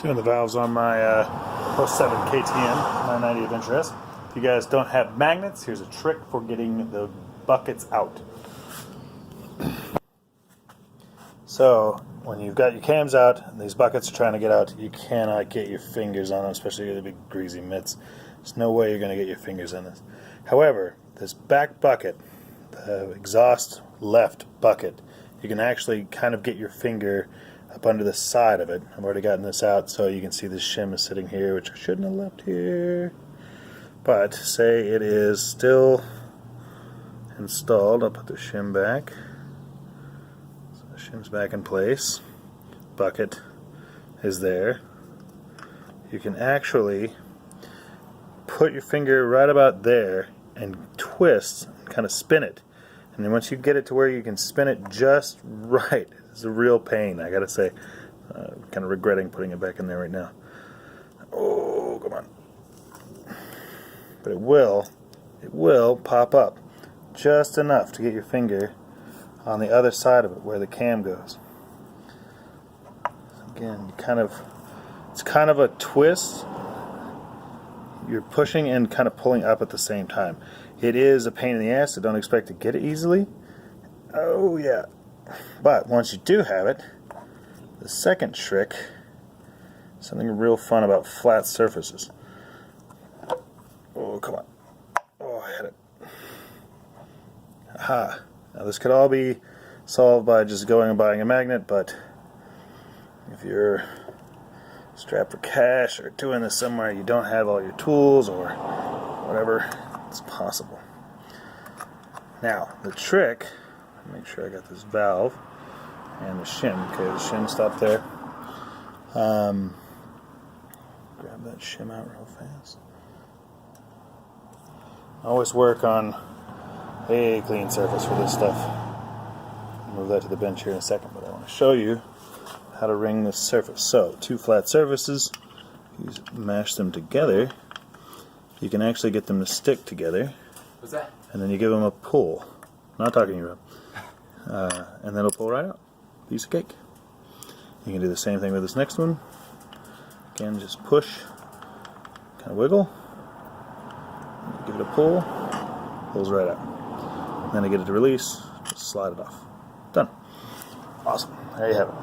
Doing the valves on my 07 KTM 990 Adventure S. If you guys don't have magnets, here's a trick for getting the buckets out. So when you've got your cams out and these buckets are trying to get out, you cannot get your fingers on them, especially with the big greasy mitts. There's no way you're going to get your fingers in this. However, this back bucket, the exhaust left bucket, you can actually kind of get your finger up under the side of it. I've already gotten this out so you can see the shim is sitting here, which I shouldn't have left here. But say it is still installed. I'll put the shim back. So the shim's back in place. Bucket is there. You can actually put your finger right about there and twist and kind of spin it. And then once you get it to where you can spin it just right, it's a real pain, I gotta say. Kind of regretting putting it back in there right now. Oh, come on. But it will pop up just enough to get your finger on the other side of it where the cam goes. Again, it's kind of a twist. You're pushing and kind of pulling up at the same time. It is a pain in the ass, so don't expect to get it easily. Oh yeah. But once you do have it, the second trick, something real fun about flat surfaces. Oh, come on. Oh, I had it. Aha. Now this could all be solved by just going and buying a magnet, but if you're strapped for cash or doing this somewhere you don't have all your tools or whatever, it's possible. Now, the trick, make sure I got this valve and the shim. Okay, the shim stopped there. Grab that shim out real fast. Always work on a clean surface for this stuff. I'll move that to the bench here in a second, but I want to show you how to ring this surface. So, two flat surfaces, you mash them together. You can actually get them to stick together. What's that? And then you give them a pull. I'm not talking to you, Rob. And then it'll pull right out. Piece of cake. You can do the same thing with this next one. Again, just push, kind of wiggle, give it a pull, pulls right out. And then to get it to release, just slide it off. Done. Awesome. There you have it.